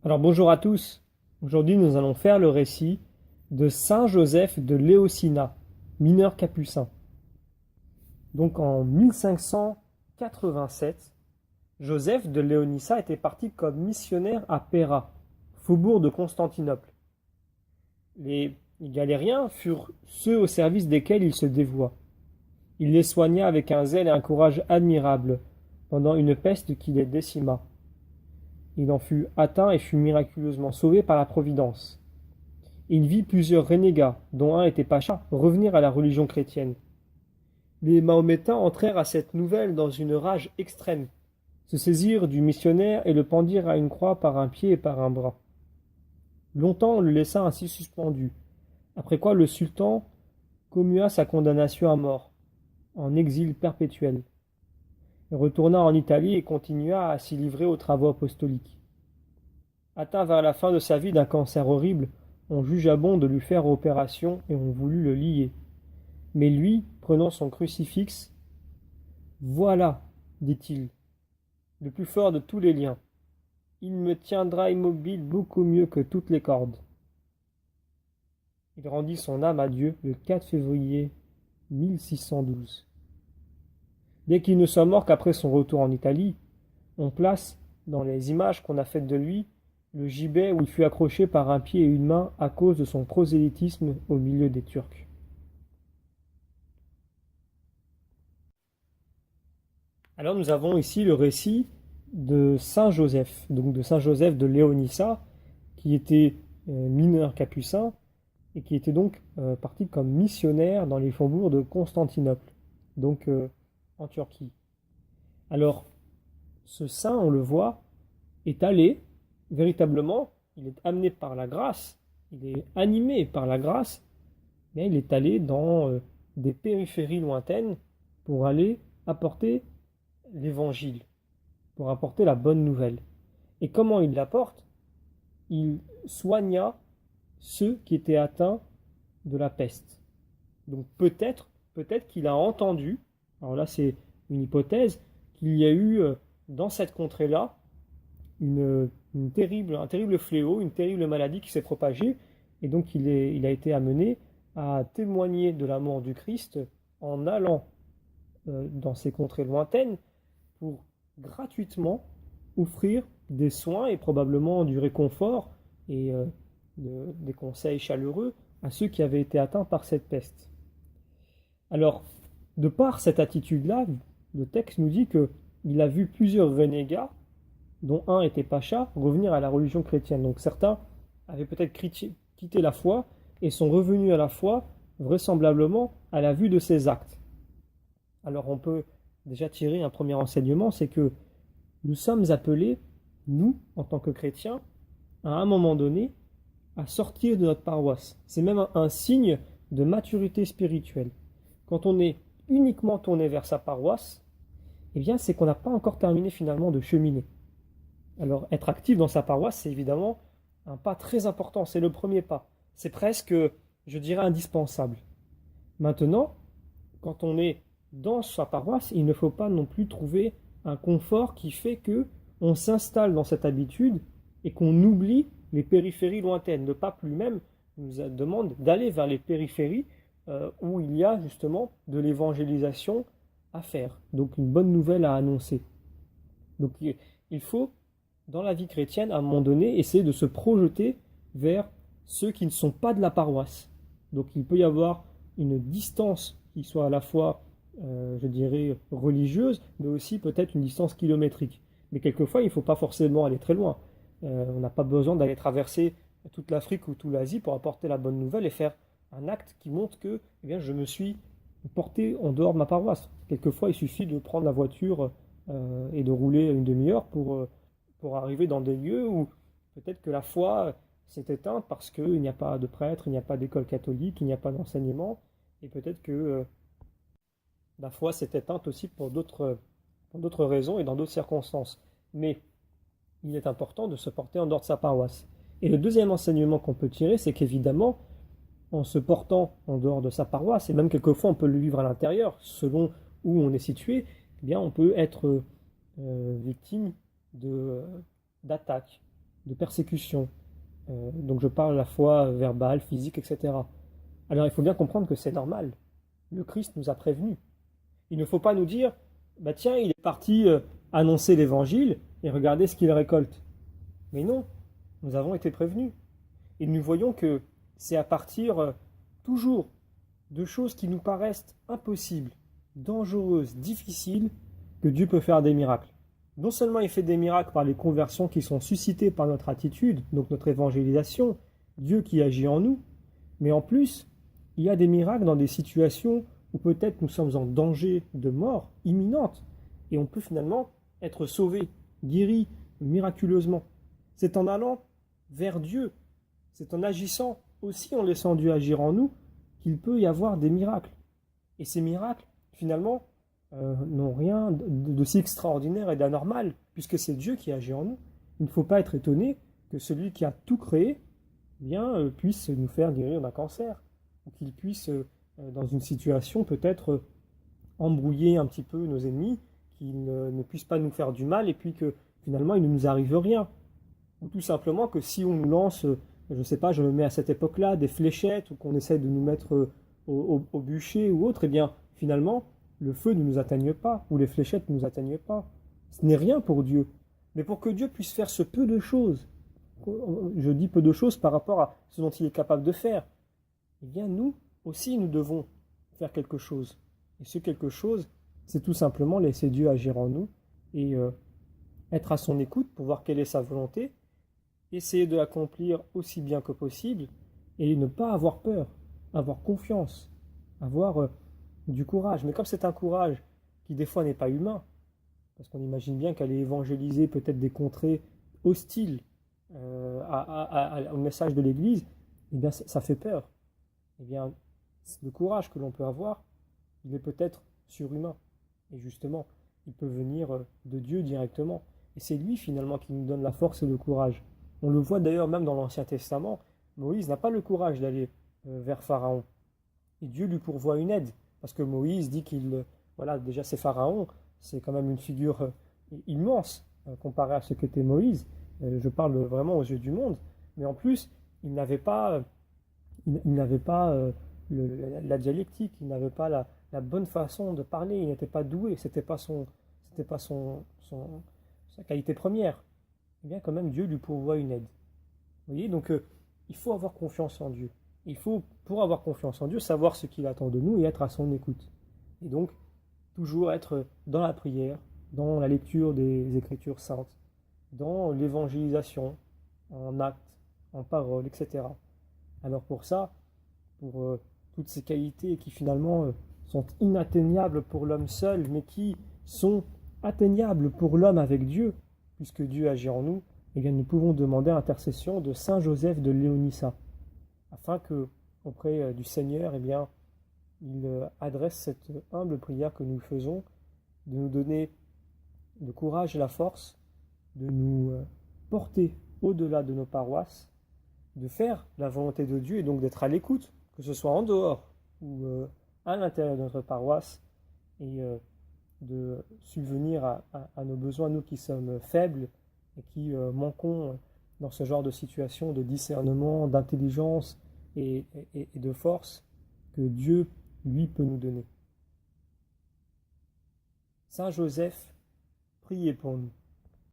Alors bonjour à tous. Aujourd'hui nous allons faire le récit de Saint Joseph de Léocina, mineur capucin. Donc en 1587, Joseph de Léonissa était parti comme missionnaire à Péra, faubourg de Constantinople. Les galériens furent ceux au service desquels il se dévoua. Il les soigna avec un zèle et un courage admirables pendant une peste qui les décima. Il en fut atteint et fut miraculeusement sauvé par la Providence. Il vit plusieurs renégats, dont un était pacha, revenir à la religion chrétienne. Les Mahométains entrèrent à cette nouvelle dans une rage extrême, se saisirent du missionnaire et le pendirent à une croix par un pied et par un bras. Longtemps on le laissa ainsi suspendu, après quoi le sultan commua sa condamnation à mort, en exil perpétuel. Il retourna en Italie et continua à s'y livrer aux travaux apostoliques. Atteint vers la fin de sa vie d'un cancer horrible, on jugea bon de lui faire opération et on voulut le lier. Mais lui, prenant son crucifix, voilà, dit-il, le plus fort de tous les liens. Il me tiendra immobile beaucoup mieux que toutes les cordes. Il rendit son âme à Dieu le 4 février 1612. Dès qu'il ne soit mort qu'après son retour en Italie, on place, dans les images qu'on a faites de lui, le gibet où il fut accroché par un pied et une main à cause de son prosélytisme au milieu des Turcs. Alors nous avons ici le récit de Saint Joseph, donc de Saint Joseph de Léonissa, qui était mineur capucin et qui était donc parti comme missionnaire dans les faubourgs de Constantinople, donc en Turquie. Alors, ce saint, on le voit, est allé, véritablement, il est amené par la grâce, il est animé par la grâce, mais il est allé dans des périphéries lointaines pour aller apporter l'évangile, pour apporter la bonne nouvelle. Et comment il l'apporte? Il soigna ceux qui étaient atteints de la peste. Donc peut-être qu'il a entendu, alors là c'est une hypothèse, qu'il y a eu dans cette contrée-là un terrible fléau, une terrible maladie qui s'est propagée, et donc il a été amené à témoigner de l'amour du Christ en allant dans ces contrées lointaines pour gratuitement offrir des soins et probablement du réconfort et des conseils chaleureux à ceux qui avaient été atteints par cette peste. Alors, de par cette attitude-là, le texte nous dit qu'il a vu plusieurs renégats, dont un était pacha, revenir à la religion chrétienne. Donc certains avaient peut-être quitté la foi et sont revenus à la foi, vraisemblablement à la vue de ces actes. Alors on peut déjà tirer un premier enseignement, c'est que nous sommes appelés, nous, en tant que chrétiens, à un moment donné, à sortir de notre paroisse. C'est même un signe de maturité spirituelle. Quand on est uniquement tourné vers sa paroisse, eh bien c'est qu'on n'a pas encore terminé finalement de cheminer. Alors être actif dans sa paroisse, c'est évidemment un pas très important, c'est le premier pas. C'est presque, je dirais, indispensable. Maintenant, quand on est dans sa paroisse, il ne faut pas non plus trouver un confort qui fait que on s'installe dans cette habitude et qu'on oublie les périphéries lointaines. Le pape lui-même nous demande d'aller vers les périphéries où il y a justement de l'évangélisation à faire, donc une bonne nouvelle à annoncer. Donc il faut, dans la vie chrétienne, à un moment donné, essayer de se projeter vers ceux qui ne sont pas de la paroisse. Donc il peut y avoir une distance qui soit à la fois, je dirais, religieuse, mais aussi peut-être une distance kilométrique. Mais quelquefois, il ne faut pas forcément aller très loin. On n'a pas besoin d'aller traverser toute l'Afrique ou toute l'Asie pour apporter la bonne nouvelle et faire un acte qui montre que eh bien, je me suis porté en dehors de ma paroisse. Quelquefois, il suffit de prendre la voiture et de rouler une demi-heure pour arriver dans des lieux où peut-être que la foi s'est éteinte parce qu'il n'y a pas de prêtre, il n'y a pas d'école catholique, il n'y a pas d'enseignement, et peut-être que la foi s'est éteinte aussi pour d'autres raisons et dans d'autres circonstances. Mais il est important de se porter en dehors de sa paroisse. Et le deuxième enseignement qu'on peut tirer, c'est qu'évidemment, en se portant en dehors de sa paroisse, et même quelquefois on peut le vivre à l'intérieur, selon où on est situé, eh bien on peut être victime d'attaques, de persécution. Donc je parle à la fois verbale, physique, etc. Alors il faut bien comprendre que c'est normal. Le Christ nous a prévenus. Il ne faut pas nous dire, bah tiens, il est parti annoncer l'évangile et regardez ce qu'il récolte. Mais non, nous avons été prévenus. Et nous voyons que c'est à partir toujours de choses qui nous paraissent impossibles, dangereuses, difficiles, que Dieu peut faire des miracles. Non seulement il fait des miracles par les conversions qui sont suscitées par notre attitude, donc notre évangélisation, Dieu qui agit en nous, mais en plus, il y a des miracles dans des situations où peut-être nous sommes en danger de mort imminente, et on peut finalement être sauvé, guéri miraculeusement. C'est en allant vers Dieu, c'est en agissant aussi en laissant Dieu agir en nous, qu'il peut y avoir des miracles. Et ces miracles, finalement, n'ont rien de si extraordinaire et d'anormal, puisque c'est Dieu qui agit en nous. Il ne faut pas être étonné que celui qui a tout créé puisse nous faire guérir d'un cancer, ou qu'il puisse, dans une situation, peut-être embrouiller un petit peu nos ennemis, qu'ils ne puissent pas nous faire du mal, et puis que finalement il ne nous arrive rien. Ou tout simplement que si on nous lance, je ne sais pas, je me mets à cette époque-là, des fléchettes, ou qu'on essaie de nous mettre au bûcher ou autre, eh bien finalement, le feu ne nous atteigne pas, ou les fléchettes ne nous atteignent pas. Ce n'est rien pour Dieu. Mais pour que Dieu puisse faire ce peu de choses, je dis peu de choses par rapport à ce dont il est capable de faire, eh bien nous aussi nous devons faire quelque chose. Et ce quelque chose, c'est tout simplement laisser Dieu agir en nous et être à son écoute pour voir quelle est sa volonté, essayer de l'accomplir aussi bien que possible et ne pas avoir peur, avoir confiance, avoir du courage. Mais comme c'est un courage qui des fois n'est pas humain, parce qu'on imagine bien qu'aller évangéliser peut-être des contrées hostiles au message de l'Église, eh bien ça fait peur. Eh bien, le courage que l'on peut avoir, il est peut-être surhumain. Et justement, il peut venir de Dieu directement. Et c'est lui finalement qui nous donne la force et le courage. On le voit d'ailleurs même dans l'Ancien Testament, Moïse n'a pas le courage d'aller vers Pharaon. Et Dieu lui pourvoit une aide. Parce que Moïse dit voilà, déjà c'est Pharaon, c'est quand même une figure immense comparée à ce qu'était Moïse. Je parle vraiment aux yeux du monde. Mais en plus, il n'avait pas la dialectique, il n'avait pas la bonne façon de parler, il n'était pas doué, c'était pas sa qualité première. Eh bien, quand même, Dieu lui pourvoit une aide. Vous voyez, donc il faut avoir confiance en Dieu. Il faut, pour avoir confiance en Dieu, savoir ce qu'il attend de nous et être à son écoute. Et donc, toujours être dans la prière, dans la lecture des Écritures saintes, dans l'évangélisation, en actes, en paroles, etc. Alors pour ça, pour toutes ces qualités qui finalement sont inatteignables pour l'homme seul, mais qui sont atteignables pour l'homme avec Dieu, puisque Dieu agit en nous, eh bien nous pouvons demander l'intercession de Saint Joseph de Léonissa, afin que, auprès du Seigneur, eh bien, il adresse cette humble prière que nous faisons, de nous donner le courage et la force de nous porter au-delà de nos paroisses, de faire la volonté de Dieu et donc d'être à l'écoute, que ce soit en dehors ou à l'intérieur de notre paroisse, et de subvenir à nos besoins, nous qui sommes faibles et qui manquons dans ce genre de situation de discernement, d'intelligence et de force que Dieu, lui, peut nous donner. Saint Joseph, priez pour nous.